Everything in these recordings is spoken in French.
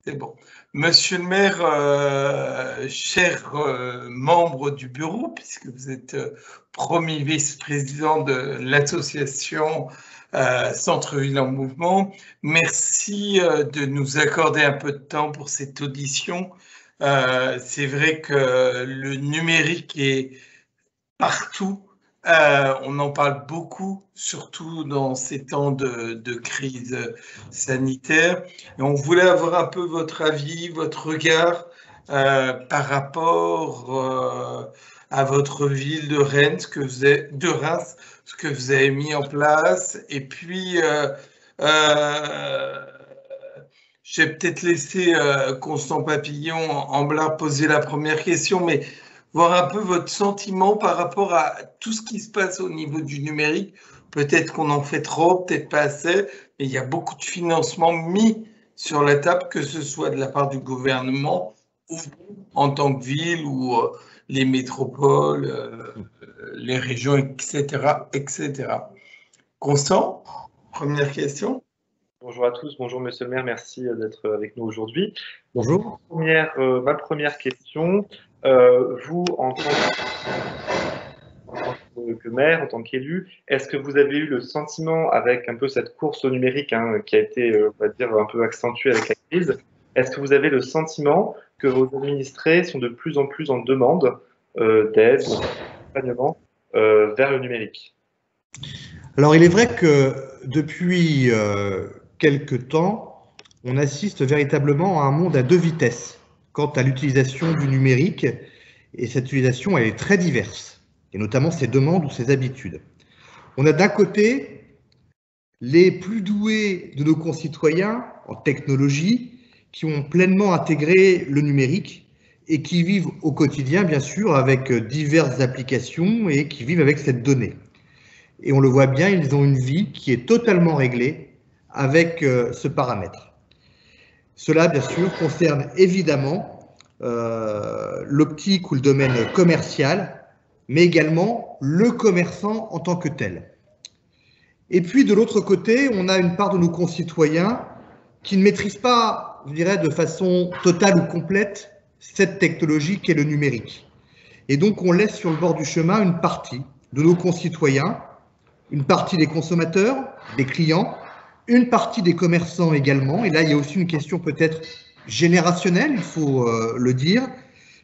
C'est bon. Monsieur le maire, cher membre du bureau, puisque vous êtes premier vice-président de l'association Centre-Ville en Mouvement, merci de nous accorder un peu de temps pour cette audition. C'est vrai que le numérique est partout. On en parle beaucoup, surtout dans ces temps de crise sanitaire. Et on voulait avoir un peu votre avis, votre regard par rapport à votre ville de Reims, de Reims, ce que vous avez mis en place. Et puis, je vais peut-être laisser Constant Papillon en blanc poser la première question, mais voir un peu votre sentiment par rapport à tout ce qui se passe au niveau du numérique. Peut-être qu'on en fait trop, peut-être pas assez, mais il y a beaucoup de financements mis sur la table, que ce soit de la part du gouvernement ou en tant que ville ou les métropoles, les régions, etc., etc. Constant, première question. Bonjour à tous, bonjour Monsieur le maire, merci d'être avec nous aujourd'hui. Bonjour. Ma première question, vous en tant que maire, en tant qu'élu, est-ce que vous avez eu le sentiment, avec un peu cette course au numérique qui a été, on va dire, un peu accentuée avec la crise, est-ce que vous avez le sentiment que vos administrés sont de plus en plus en demande d'aide, d'accompagnement vers le numérique? Alors, il est vrai que depuis quelque temps, on assiste véritablement à un monde à deux vitesses quant à l'utilisation du numérique, et cette utilisation, elle est très diverse, et notamment ses demandes ou ses habitudes. On a d'un côté les plus doués de nos concitoyens en technologie qui ont pleinement intégré le numérique et qui vivent au quotidien, bien sûr, avec diverses applications et qui vivent avec cette donnée. Et on le voit bien, ils ont une vie qui est totalement réglée avec ce paramètre. Cela, bien sûr, concerne évidemment l'optique ou le domaine commercial, mais également le commerçant en tant que tel. Et puis, de l'autre côté, on a une part de nos concitoyens qui ne maîtrisent pas, je dirais, de façon totale ou complète cette technologie qu'est le numérique. Et donc, on laisse sur le bord du chemin une partie de nos concitoyens, une partie des consommateurs, des clients, une partie des commerçants également. Et là, il y a aussi une question peut-être générationnelle, il faut le dire,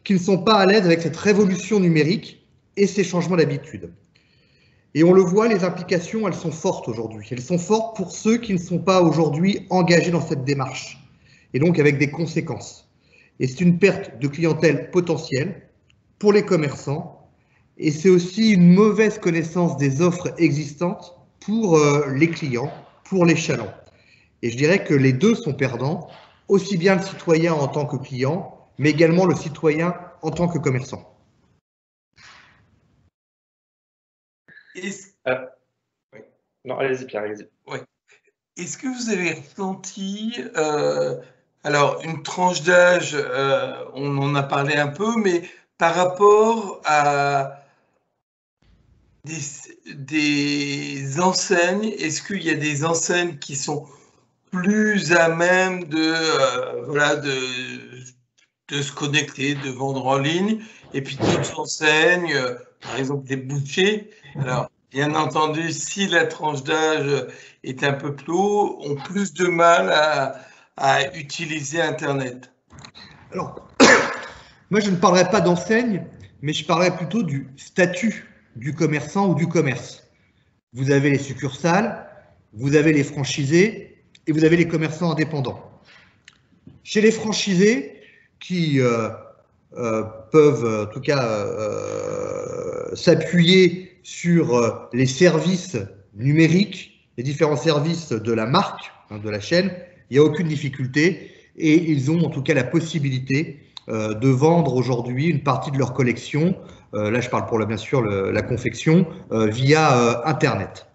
qui ne sont pas à l'aise avec cette révolution numérique et ces changements d'habitude. Et on le voit, les implications, elles sont fortes aujourd'hui. Elles sont fortes pour ceux qui ne sont pas aujourd'hui engagés dans cette démarche, et donc avec des conséquences. Et c'est une perte de clientèle potentielle pour les commerçants, et c'est aussi une mauvaise connaissance des offres existantes pour les clients, pour les chalands. Et je dirais que les deux sont perdants, aussi bien le citoyen en tant que client, mais également le citoyen en tant que commerçant. Non, allez-y Pierre, allez-y. Ouais. Est-ce que vous avez ressenti, alors une tranche d'âge, on en a parlé un peu, mais par rapport à des enseignes, est-ce qu'il y a des enseignes qui sont plus à même de se connecter, de vendre en ligne, et puis d'autres enseignes, par exemple des bouchers. Alors, bien entendu, si la tranche d'âge est un peu plus haut, ont plus de mal à utiliser Internet. Alors, moi, je ne parlerai pas d'enseigne, mais je parlerai plutôt du statut du commerçant ou du commerce. Vous avez les succursales, vous avez les franchisés et vous avez les commerçants indépendants. Chez les franchisés, qui peuvent en tout cas s'appuyer sur les services numériques, les différents services de la marque, de la chaîne, il n'y a aucune difficulté et ils ont en tout cas la possibilité de vendre aujourd'hui une partie de leur collection, là je parle pour bien sûr la confection, via Internet.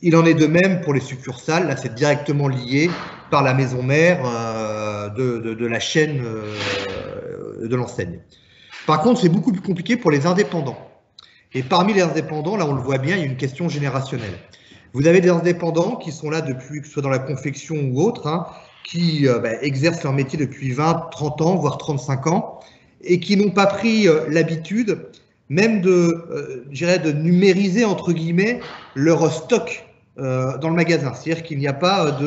Il en est de même pour les succursales, là c'est directement lié par la maison mère de la chaîne de l'enseigne. Par contre, c'est beaucoup plus compliqué pour les indépendants. Et parmi les indépendants, là on le voit bien, il y a une question générationnelle. Vous avez des indépendants qui sont là depuis, que ce soit dans la confection ou autre, qui exercent leur métier depuis 20, 30 ans, voire 35 ans, et qui n'ont pas pris l'habitude même de numériser, entre guillemets, leur stock dans le magasin. C'est-à-dire qu'il n'y a pas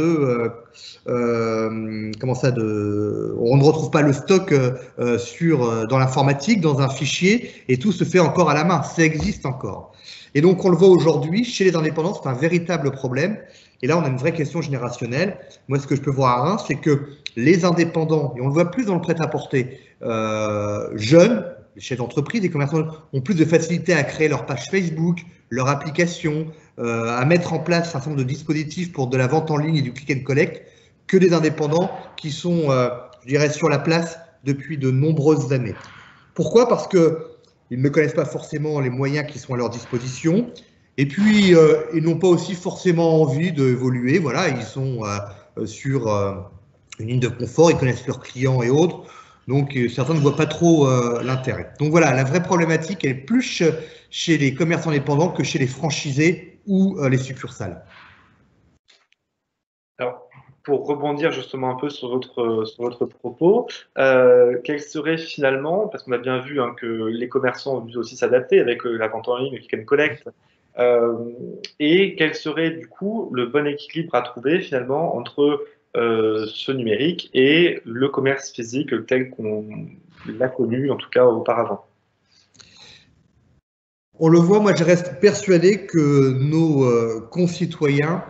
on ne retrouve pas le stock dans l'informatique, dans un fichier, et tout se fait encore à la main. Ça existe encore. Et donc, on le voit aujourd'hui, chez les indépendants, c'est un véritable problème. Et là, on a une vraie question générationnelle. Moi, ce que je peux voir à Reims, c'est que les indépendants, et on le voit plus dans le prêt-à-porter, jeunes, les chefs d'entreprise, les commerçants ont plus de facilité à créer leur page Facebook, leur application, à mettre en place un certain nombre de dispositifs pour de la vente en ligne et du click and collect que des indépendants qui sont, je dirais, sur la place depuis de nombreuses années. Pourquoi? Parce qu'ils ne connaissent pas forcément les moyens qui sont à leur disposition. Et puis, ils n'ont pas aussi forcément envie d'évoluer. Voilà, ils sont sur une ligne de confort, ils connaissent leurs clients et autres. Donc, certains ne voient pas trop l'intérêt. Donc voilà, la vraie problématique, elle est plus chez les commerçants indépendants que chez les franchisés ou les succursales. Alors, pour rebondir justement un peu sur votre propos, quel serait finalement, parce qu'on a bien vu que les commerçants ont dû aussi s'adapter avec la vente en ligne, le click and collect, et quel serait du coup le bon équilibre à trouver finalement entre ce numérique et le commerce physique tel qu'on l'a connu, en tout cas auparavant? On le voit, moi je reste persuadé que nos concitoyens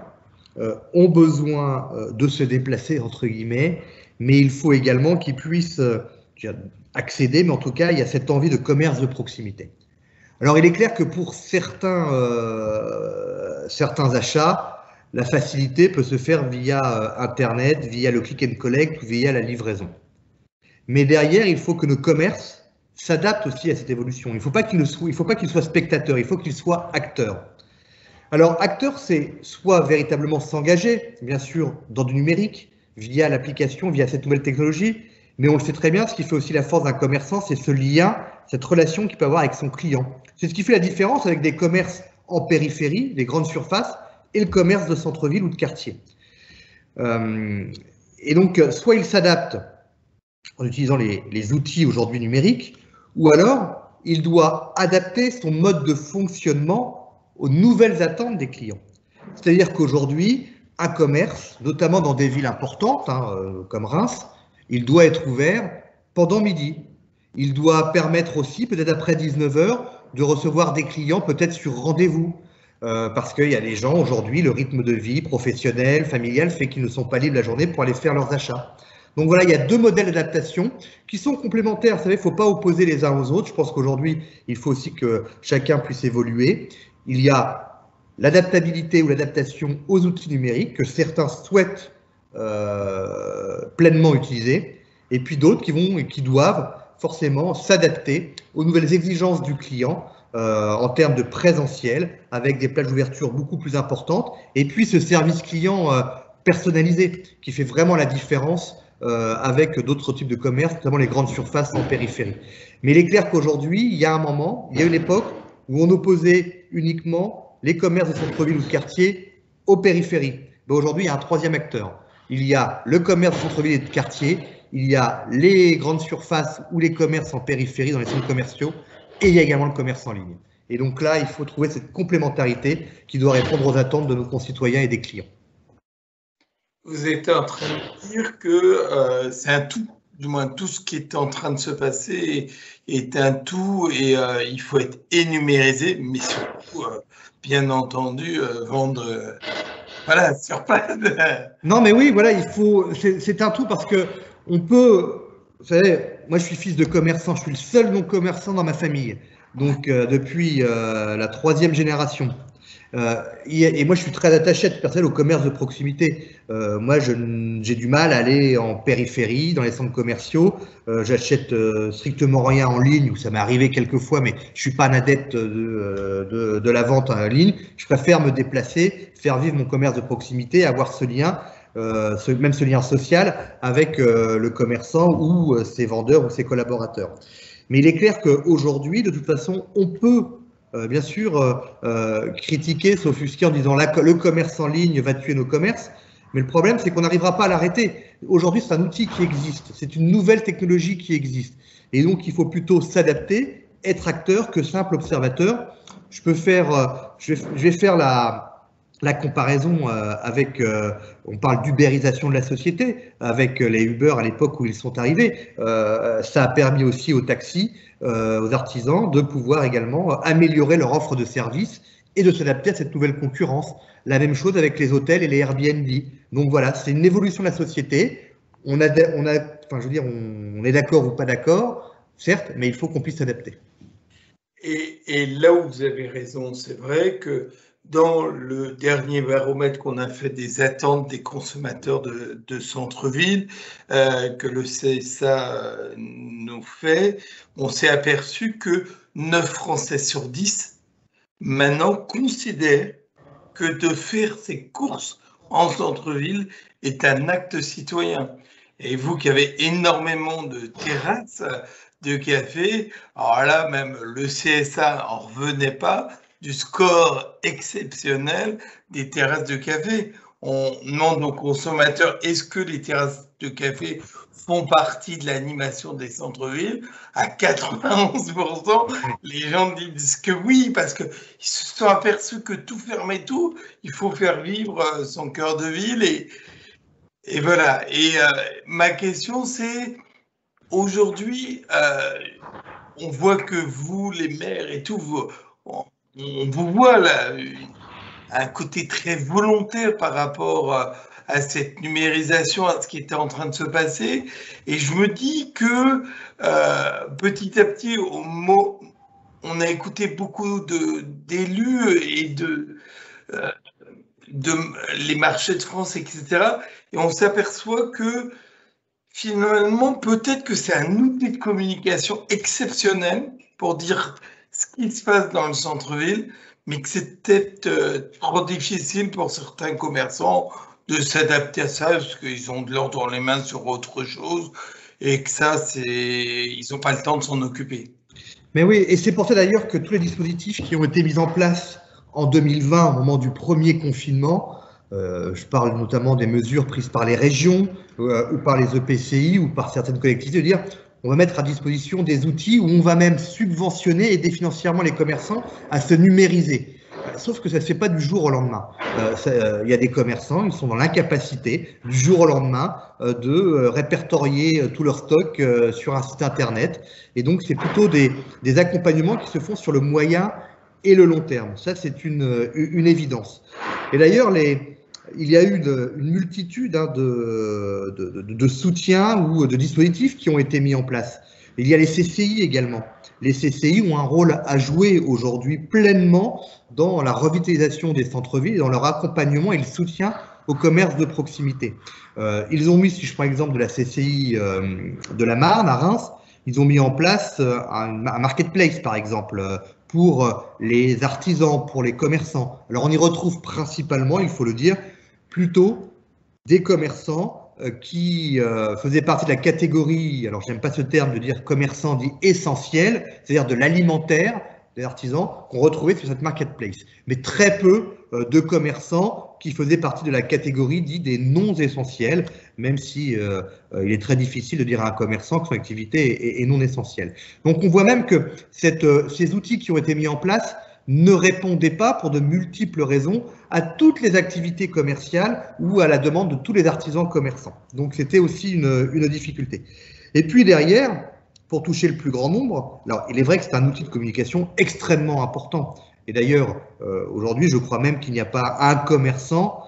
ont besoin de se déplacer, entre guillemets, mais il faut également qu'ils puissent accéder, mais en tout cas, il y a cette envie de commerce de proximité. Alors, il est clair que pour certains achats, la facilité peut se faire via Internet, via le click and collect ou via la livraison. Mais derrière, il faut que nos commerces s'adaptent aussi à cette évolution. Il ne faut pas qu'ils soient spectateurs, il faut qu'ils soient acteurs. Alors, acteur, c'est soit véritablement s'engager, bien sûr, dans du numérique, via l'application, via cette nouvelle technologie, mais on le sait très bien, ce qui fait aussi la force d'un commerçant, c'est ce lien, cette relation qu'il peut avoir avec son client. C'est ce qui fait la différence avec des commerces en périphérie, des grandes surfaces, et le commerce de centre-ville ou de quartier. Et donc, soit il s'adapte en utilisant les outils aujourd'hui numériques, ou alors il doit adapter son mode de fonctionnement aux nouvelles attentes des clients. C'est-à-dire qu'aujourd'hui, un commerce, notamment dans des villes importantes, comme Reims, il doit être ouvert pendant midi. Il doit permettre aussi, peut-être après 19 h, de recevoir des clients peut-être sur rendez-vous. Parce qu'il y a des gens aujourd'hui, le rythme de vie professionnel, familial, fait qu'ils ne sont pas libres la journée pour aller faire leurs achats. Donc voilà, il y a deux modèles d'adaptation qui sont complémentaires. Vous savez, il ne faut pas opposer les uns aux autres. Je pense qu'aujourd'hui, il faut aussi que chacun puisse évoluer. Il y a l'adaptabilité ou l'adaptation aux outils numériques que certains souhaitent pleinement utiliser, et puis d'autres qui doivent forcément s'adapter aux nouvelles exigences du client en termes de présentiel, avec des plages d'ouverture beaucoup plus importantes, et puis ce service client personnalisé qui fait vraiment la différence avec d'autres types de commerce, notamment les grandes surfaces en périphérie. Mais il est clair qu'aujourd'hui, il y a un moment, il y a une époque où on opposait uniquement les commerces de centre-ville ou de quartier aux périphéries. Ben aujourd'hui, il y a un troisième acteur. Il y a le commerce de centre-ville et de quartier, il y a les grandes surfaces ou les commerces en périphérie dans les centres commerciaux, et il y a également le commerce en ligne. Et donc là, il faut trouver cette complémentarité qui doit répondre aux attentes de nos concitoyens et des clients. Vous êtes en train de dire que c'est un tout, du moins tout ce qui est en train de se passer est un tout et il faut être numérisé, mais surtout, bien entendu, vendre voilà, sur place. Non, mais oui, voilà, c'est un tout parce que on peut, vous savez, moi je suis fils de commerçant, je suis le seul non-commerçant dans ma famille, donc depuis la 3e génération. Et moi, je suis très attaché à titre personnel au commerce de proximité. Moi, j'ai du mal à aller en périphérie, dans les centres commerciaux. J'achète strictement rien en ligne, ou ça m'est arrivé quelques fois, mais je suis pas un adepte de la vente en ligne. Je préfère me déplacer, faire vivre mon commerce de proximité, avoir ce lien, même ce lien social avec le commerçant ou ses vendeurs ou ses collaborateurs. Mais il est clair qu'aujourd'hui, de toute façon, on peut bien sûr critiquer, s'offusquer en disant le commerce en ligne va tuer nos commerces, Mais le problème, c'est qu'on n'arrivera pas à l'arrêter. Aujourd'hui, c'est un outil qui existe, c'est une nouvelle technologie qui existe. Et donc, il faut plutôt s'adapter, être acteur que simple observateur. Je vais faire la comparaison avec, on parle d'ubérisation de la société, avec les Uber à l'époque où ils sont arrivés. Ça a permis aussi aux taxis, aux artisans, de pouvoir également améliorer leur offre de services et de s'adapter à cette nouvelle concurrence. La même chose avec les hôtels et les Airbnb. Donc voilà, c'est une évolution de la société. On est d'accord ou pas d'accord, certes, mais il faut qu'on puisse s'adapter. Et là où vous avez raison, c'est vrai que dans le dernier baromètre qu'on a fait des attentes des consommateurs de centre-ville, que le CSA nous fait, on s'est aperçu que 9 Français sur 10 maintenant considèrent que de faire ses courses en centre-ville est un acte citoyen. Et vous qui avez énormément de terrasses, de café, alors là, même le CSA en revenait pas du score exceptionnel des terrasses de café. On demande aux consommateurs, est-ce que les terrasses de café font partie de l'animation des centres-villes? À 91%, les gens disent que oui, parce qu'ils se sont aperçus que tout fermait tout, il faut faire vivre son cœur de ville. Et voilà. Et ma question, c'est, aujourd'hui, on voit que vous, les maires et tout, on vous voit là, un côté très volontaire par rapport à cette numérisation, à ce qui était en train de se passer. Et je me dis que petit à petit, on a écouté beaucoup d'élus et de les marchés de France, etc. Et on s'aperçoit que finalement, peut-être que c'est un outil de communication exceptionnel pour dire ce qui se passe dans le centre-ville, mais que c'est peut-être trop difficile pour certains commerçants de s'adapter à ça parce qu'ils ont de l'or dans les mains sur autre chose et que ça, ils n'ont pas le temps de s'en occuper. Mais oui, et c'est pour ça d'ailleurs que tous les dispositifs qui ont été mis en place en 2020, au moment du premier confinement, je parle notamment des mesures prises par les régions ou par les EPCI ou par certaines collectivités, de dire on va mettre à disposition des outils où on va même subventionner et aider financièrement les commerçants à se numériser. Sauf que ça ne se fait pas du jour au lendemain. Il y a des commerçants, ils sont dans l'incapacité du jour au lendemain de répertorier tout leur stock sur un site internet. Et donc, c'est plutôt des accompagnements qui se font sur le moyen et le long terme. Ça, c'est une évidence. Et d'ailleurs, il y a eu une multitude de soutiens ou de dispositifs qui ont été mis en place. Il y a les CCI également. Les CCI ont un rôle à jouer aujourd'hui pleinement dans la revitalisation des centres-villes, dans leur accompagnement et le soutien au commerce de proximité. Ils ont mis, si je prends l'exemple de la CCI de la Marne, à Reims, ils ont mis en place un marketplace, par exemple, pour les artisans, pour les commerçants. Alors, on y retrouve principalement, il faut le dire, plutôt des commerçants qui faisaient partie de la catégorie, alors j'aime pas ce terme de dire commerçant dit essentiel, c'est-à-dire de l'alimentaire, des artisans qu'on retrouvait sur cette marketplace. Mais très peu de commerçants qui faisaient partie de la catégorie dit des non essentiels, même si il est très difficile de dire à un commerçant que son activité est non essentielle. Donc on voit même que ces outils qui ont été mis en place ne répondaient pas, pour de multiples raisons, à toutes les activités commerciales ou à la demande de tous les artisans commerçants. Donc c'était aussi une difficulté. Et puis derrière, pour toucher le plus grand nombre, alors il est vrai que c'est un outil de communication extrêmement important. Et d'ailleurs, aujourd'hui, je crois même qu'il n'y a pas un commerçant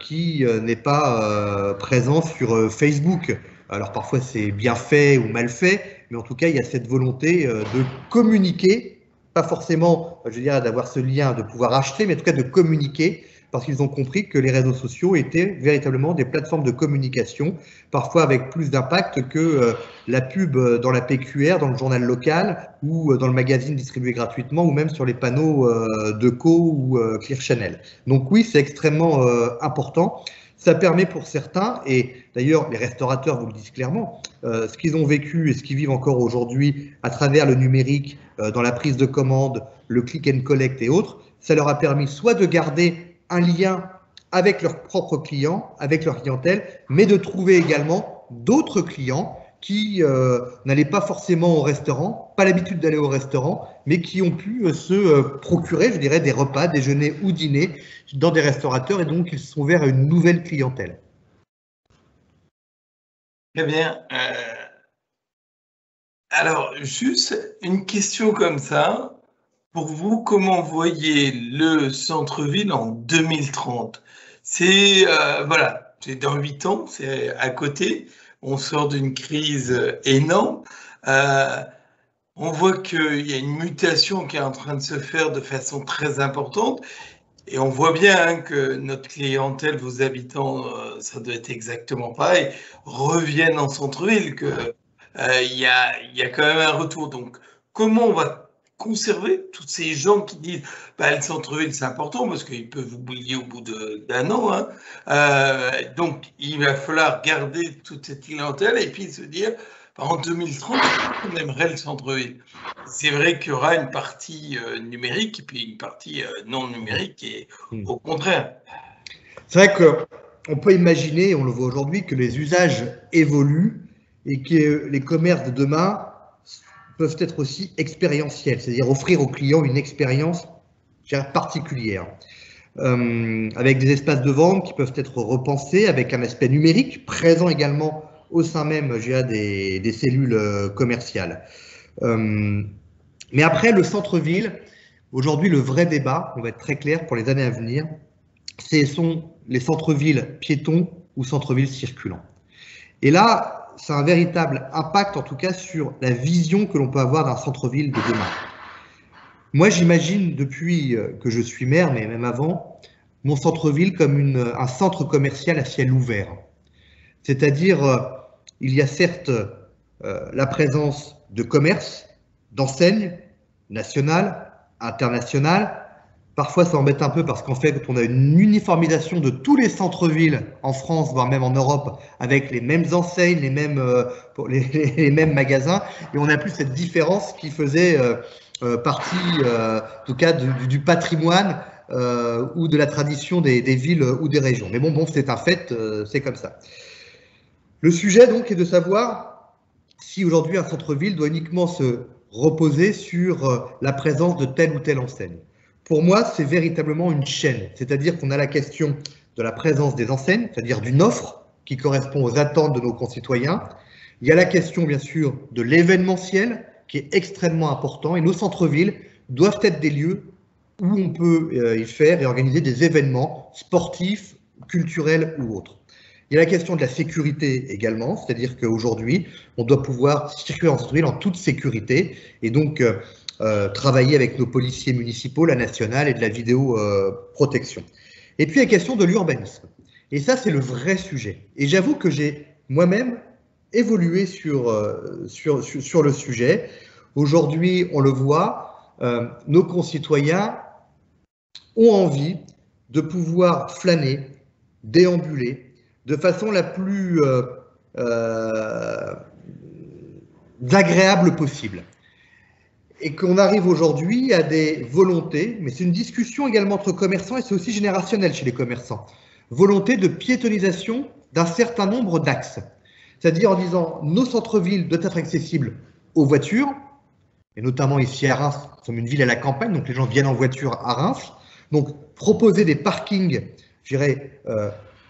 qui n'est pas présent sur Facebook. Alors parfois c'est bien fait ou mal fait, mais en tout cas il y a cette volonté de communiquer, pas forcément, je dirais, d'avoir ce lien, de pouvoir acheter, mais en tout cas de communiquer, parce qu'ils ont compris que les réseaux sociaux étaient véritablement des plateformes de communication, parfois avec plus d'impact que la pub dans la PQR, dans le journal local, ou dans le magazine distribué gratuitement, ou même sur les panneaux de Co ou Clear Channel. Donc oui, c'est extrêmement important. Ça permet pour certains, et d'ailleurs les restaurateurs vous le disent clairement, ce qu'ils ont vécu et ce qu'ils vivent encore aujourd'hui à travers le numérique, dans la prise de commande, le click and collect et autres, ça leur a permis soit de garder un lien avec leurs propres clients, avec leur clientèle, mais de trouver également d'autres clients qui n'allaient pas forcément au restaurant, pas l'habitude d'aller au restaurant, mais qui ont pu se procurer, je dirais, des repas, déjeuner ou dîner dans des restaurateurs, et donc ils se sont vers une nouvelle clientèle. Très bien. Alors, juste une question comme ça. Pour vous, comment voyez le centre-ville en 2030? C'est voilà, c'est dans 8 ans, c'est à côté. On sort d'une crise énorme. On voit qu'il y a une mutation qui est en train de se faire de façon très importante. Et on voit bien que notre clientèle, vos habitants, ça doit être exactement pareil, reviennent en centre-ville, qu'il y a quand même un retour. Donc, comment on va conserver tous ces gens qui disent bah, le centre-ville c'est important parce qu'ils peuvent oublier au bout d'un an. Hein. Donc, il va falloir garder toute cette clientèle et puis se dire bah, en 2030, on aimerait le centre-ville. C'est vrai qu'il y aura une partie numérique et puis une partie non numérique et au contraire. C'est vrai qu'on peut imaginer, on le voit aujourd'hui, que les usages évoluent et que les commerces de demain peuvent être aussi expérientiels, c'est-à-dire offrir aux clients une expérience particulière, avec des espaces de vente qui peuvent être repensés, avec un aspect numérique présent également au sein même, je dirais, des cellules commerciales. Mais après, le centre-ville, aujourd'hui, le vrai débat, on va être très clair pour les années à venir, ce sont les centres-villes piétons ou centres-villes circulants. Et là, c'est un véritable impact, en tout cas, sur la vision que l'on peut avoir d'un centre-ville de demain. Moi, j'imagine, depuis que je suis maire, mais même avant, mon centre-ville comme un centre commercial à ciel ouvert. C'est-à-dire, il y a certes la présence de commerces, d'enseignes nationales, internationales. Parfois, ça embête un peu parce qu'en fait, on a une uniformisation de tous les centres-villes en France, voire même en Europe, avec les mêmes enseignes, les mêmes magasins, et on n'a plus cette différence qui faisait partie, en tout cas, du patrimoine ou de la tradition des villes ou des régions. Mais bon, c'est un fait, c'est comme ça. Le sujet, donc, est de savoir si aujourd'hui un centre-ville doit uniquement se reposer sur la présence de telle ou telle enseigne. Pour moi, c'est véritablement une chaîne, c'est-à-dire qu'on a la question de la présence des enseignes, c'est-à-dire d'une offre qui correspond aux attentes de nos concitoyens. Il y a la question, bien sûr, de l'événementiel, qui est extrêmement important, et nos centres-villes doivent être des lieux où on peut y faire et organiser des événements sportifs, culturels ou autres. Il y a la question de la sécurité également, c'est-à-dire qu'aujourd'hui, on doit pouvoir circuler en centre-ville en toute sécurité, et donc travailler avec nos policiers municipaux, la nationale et de la vidéoprotection. Et puis la question de l'urbanisme. Et ça, c'est le vrai sujet. Et j'avoue que j'ai moi-même évolué sur le sujet. Aujourd'hui, on le voit, nos concitoyens ont envie de pouvoir flâner, déambuler, de façon la plus agréable possible. Et qu'on arrive aujourd'hui à des volontés, mais c'est une discussion également entre commerçants et c'est aussi générationnel chez les commerçants, volonté de piétonisation d'un certain nombre d'axes. C'est-à-dire en disant nos centres-villes doivent être accessibles aux voitures, et notamment ici à Reims, nous sommes une ville à la campagne, donc les gens viennent en voiture à Reims. Donc proposer des parkings, je dirais,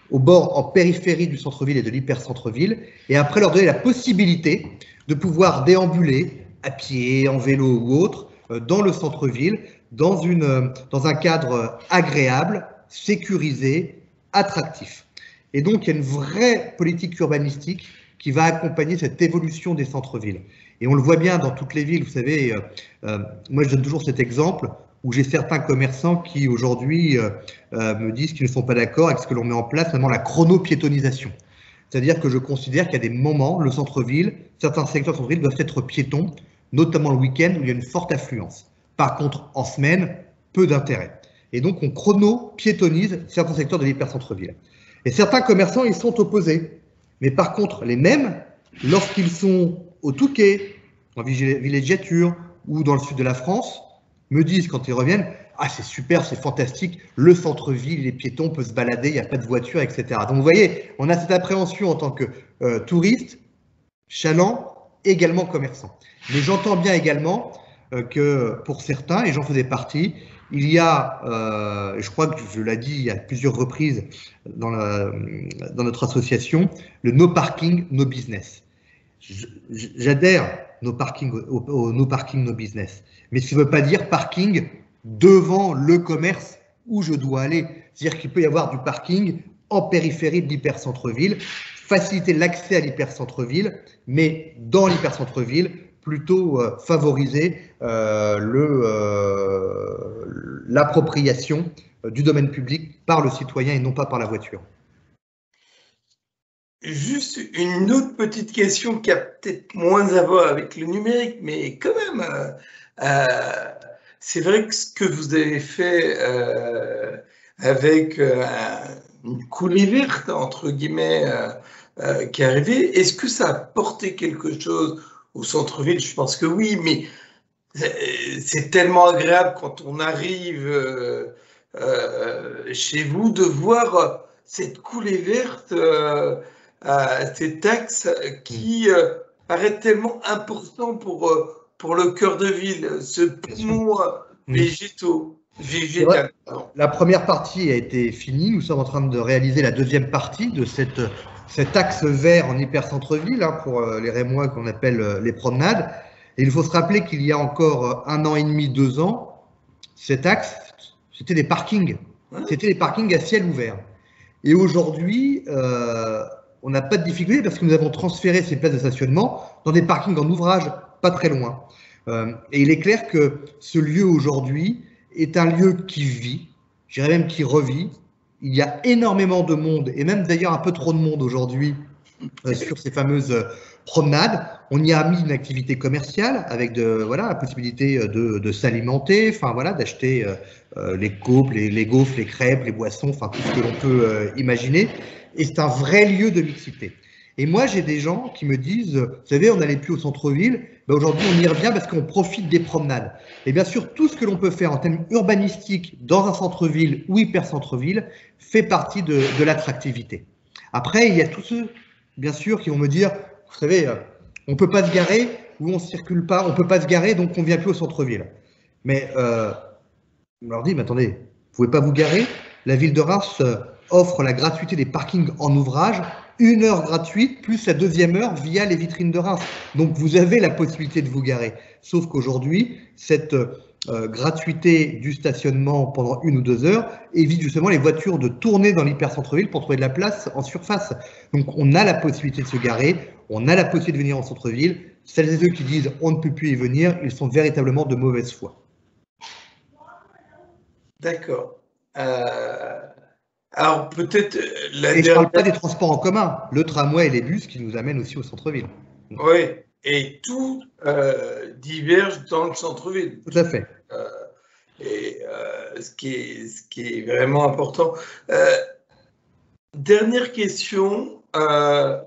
au bord, en périphérie du centre-ville et de l'hyper-centre-ville, et après leur donner la possibilité de pouvoir déambuler à pied, en vélo ou autre, dans le centre-ville, dans un cadre agréable, sécurisé, attractif. Et donc, il y a une vraie politique urbanistique qui va accompagner cette évolution des centres-villes. Et on le voit bien dans toutes les villes, vous savez, moi je donne toujours cet exemple où j'ai certains commerçants qui aujourd'hui me disent qu'ils ne sont pas d'accord avec ce que l'on met en place, notamment la chrono-piétonisation. C'est-à-dire que je considère qu'il y a des moments, le centre-ville, certains secteurs de centre-ville doivent être piétons, notamment le week-end où il y a une forte affluence. Par contre, en semaine, peu d'intérêt. Et donc, on chrono-piétonise certains secteurs de l'hyper-centre-ville. Et certains commerçants, ils sont opposés. Mais par contre, les mêmes, lorsqu'ils sont au Touquet, en villégiature ou dans le sud de la France, me disent quand ils reviennent, ah c'est super, c'est fantastique, le centre-ville, les piétons peuvent se balader, il n'y a pas de voiture, etc. Donc vous voyez, on a cette appréhension en tant que touriste, chaland, également commerçant. Mais j'entends bien également que pour certains, et j'en faisais partie, il y a, je crois que je l'ai dit à plusieurs reprises dans notre association, le no parking, no business. J'adhère no parking, no parking, no business. Mais ça ne veut pas dire parking devant le commerce où je dois aller. C'est-à-dire qu'il peut y avoir du parking en périphérie de l'hypercentre-ville, faciliter l'accès à l'hypercentre-ville, mais dans l'hypercentre-ville, plutôt favoriser l'appropriation du domaine public par le citoyen et non pas par la voiture. Juste une autre petite question qui a peut-être moins à voir avec le numérique, mais quand même, c'est vrai que ce que vous avez fait avec une coulée verte, entre guillemets, qui est arrivée, est-ce que ça a porté quelque chose au centre-ville? Je pense que oui, mais c'est tellement agréable quand on arrive chez vous de voir cette coulée verte, cet axe qui paraît tellement important pour le cœur de ville, ce poumon végétal. La première partie a été finie. Nous sommes en train de réaliser la deuxième partie de cet axe vert en hypercentre-ville, hein, pour les Rémois qu'on appelle les promenades. Et il faut se rappeler qu'il y a encore 1 an et demi, 2 ans, cet axe, c'était des parkings. C'était des parkings à ciel ouvert. Et aujourd'hui, on n'a pas de difficulté parce que nous avons transféré ces places de stationnement dans des parkings en ouvrage, pas très loin. Et il est clair que ce lieu aujourd'hui est un lieu qui vit, je dirais même qui revit. Il y a énormément de monde, et même d'ailleurs un peu trop de monde aujourd'hui sur ces fameuses promenades. On y a mis une activité commerciale avec la possibilité de s'alimenter, enfin voilà, d'acheter les coupes, les gaufres, les crêpes, les boissons, enfin tout ce que l'on peut imaginer. Et c'est un vrai lieu de mixité. Et moi, j'ai des gens qui me disent, vous savez, on n'allait plus au centre-ville, ben aujourd'hui on y revient parce qu'on profite des promenades. Et bien sûr, tout ce que l'on peut faire en termes urbanistiques dans un centre-ville ou hyper-centre-ville fait partie de l'attractivité. Après, il y a tous ceux, bien sûr, qui vont me dire, vous savez, on ne peut pas se garer ou on ne circule pas, on ne peut pas se garer, donc on ne vient plus au centre-ville. Mais on leur dit, mais attendez, vous ne pouvez pas vous garer? La ville de Reims offre la gratuité des parkings en ouvrage, 1 heure gratuite, plus la 2e heure via les vitrines de Reims. Donc vous avez la possibilité de vous garer. Sauf qu'aujourd'hui, cette gratuité du stationnement pendant 1 ou 2 heures évite justement les voitures de tourner dans l'hyper-centre-ville pour trouver de la place en surface. Donc on a la possibilité de se garer, on a la possibilité de venir en centre-ville. Celles et ceux qui disent on ne peut plus y venir, ils sont véritablement de mauvaise foi. D'accord. Alors peut-être Et je ne parle pas des transports en commun, le tramway et les bus qui nous amènent aussi au centre-ville. Oui, et tout diverge dans le centre-ville. Tout à fait. Ce qui est vraiment important. Dernière question. On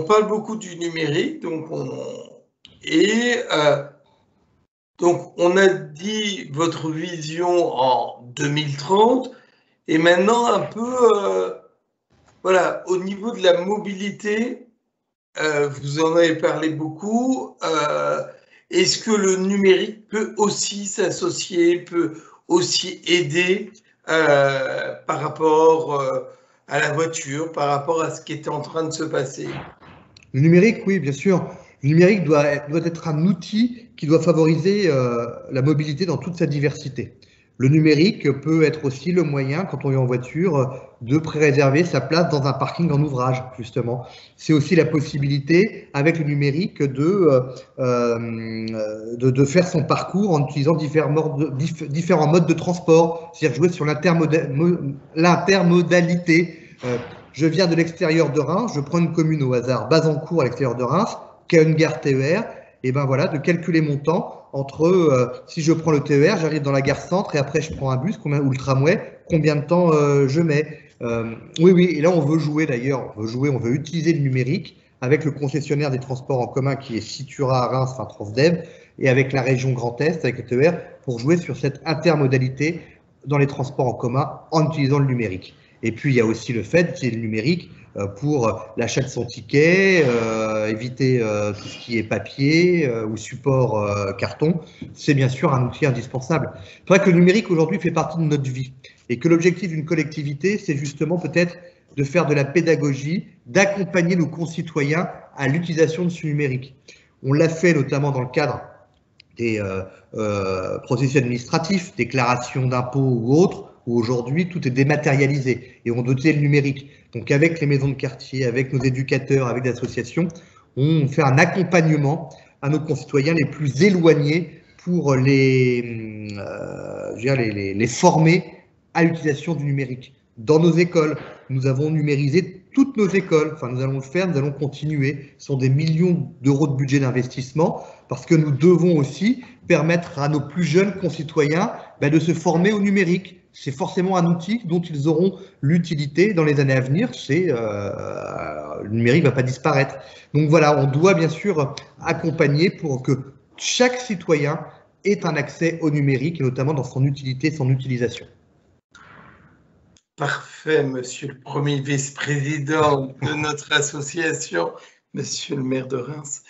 parle beaucoup du numérique, donc on a dit votre vision en 2030. Et maintenant, un peu, voilà, au niveau de la mobilité, vous en avez parlé beaucoup. Est-ce que le numérique peut aussi s'associer, peut aussi aider par rapport à la voiture, par rapport à ce qui était en train de se passer? Le numérique, oui, bien sûr. Le numérique doit être un outil qui doit favoriser la mobilité dans toute sa diversité. Le numérique peut être aussi le moyen, quand on est en voiture, de pré-réserver sa place dans un parking en ouvrage, justement. C'est aussi la possibilité, avec le numérique, de faire son parcours en utilisant différents modes de transport, c'est-à-dire jouer sur l'intermodalité. Je viens de l'extérieur de Reims, je prends une commune au hasard, Bazancourt à l'extérieur de Reims, qui a une gare TER, et ben voilà, de calculer mon temps entre si je prends le TER, j'arrive dans la gare centre et après je prends un bus ou le tramway, combien de temps je mets. Oui, et là on veut jouer d'ailleurs, on veut utiliser le numérique avec le concessionnaire des transports en commun qui est Citura à Reims, enfin Transdev, et avec la région Grand Est, avec le TER, pour jouer sur cette intermodalité dans les transports en commun en utilisant le numérique. Et puis, il y a aussi le fait d'utiliser le numérique pour l'achat de son ticket, éviter tout ce qui est papier ou support carton. C'est bien sûr un outil indispensable. C'est vrai que le numérique aujourd'hui fait partie de notre vie et que l'objectif d'une collectivité, c'est justement peut-être de faire de la pédagogie, d'accompagner nos concitoyens à l'utilisation de ce numérique. On l'a fait notamment dans le cadre des processus administratifs, déclarations d'impôts ou autres, où aujourd'hui tout est dématérialisé et on doit utiliser le numérique. Donc avec les maisons de quartier, avec nos éducateurs, avec des associations, on fait un accompagnement à nos concitoyens les plus éloignés pour les former à l'utilisation du numérique. Dans nos écoles, nous avons numérisé toutes nos écoles. Enfin, nous allons le faire, nous allons continuer. Ce sont des millions d'euros de budget d'investissement parce que nous devons aussi permettre à nos plus jeunes concitoyens de se former au numérique. C'est forcément un outil dont ils auront l'utilité dans les années à venir. Le numérique ne va pas disparaître. Donc voilà, on doit bien sûr accompagner pour que chaque citoyen ait un accès au numérique, et notamment dans son utilité, son utilisation. Parfait, monsieur le premier vice-président de notre association, monsieur le maire de Reims.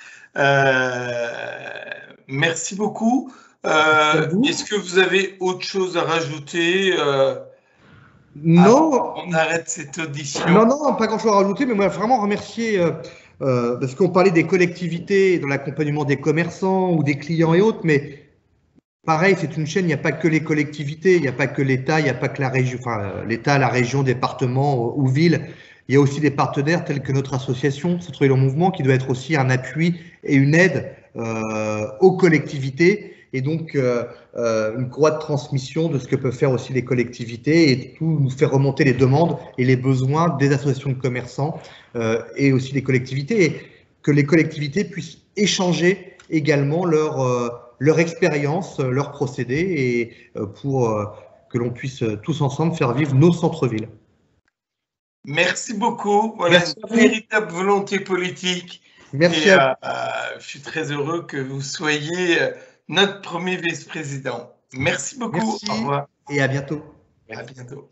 Merci beaucoup. Est-ce que vous avez autre chose à rajouter Non. On arrête cette audition. Non, pas grand-chose à rajouter, mais moi, vraiment remercier, parce qu'on parlait des collectivités, dans l'accompagnement des commerçants ou des clients et autres, mais pareil, c'est une chaîne, il n'y a pas que les collectivités, il n'y a pas que l'État, il n'y a pas que la région, enfin l'État, la région, département ou ville. Il y a aussi des partenaires tels que notre association, Centre-Ville en Mouvement, qui doit être aussi un appui et une aide aux collectivités, et donc une courroie de transmission de ce que peuvent faire aussi les collectivités, et tout nous faire remonter les demandes et les besoins des associations de commerçants et aussi des collectivités, et que les collectivités puissent échanger également leur expérience, leurs procédés, et pour que l'on puisse tous ensemble faire vivre nos centres-villes. Merci beaucoup. Voilà une véritable volonté politique. Merci. Et, je suis très heureux que vous soyez notre premier vice-président. Merci beaucoup. Merci. Au revoir. Et à bientôt. À bientôt.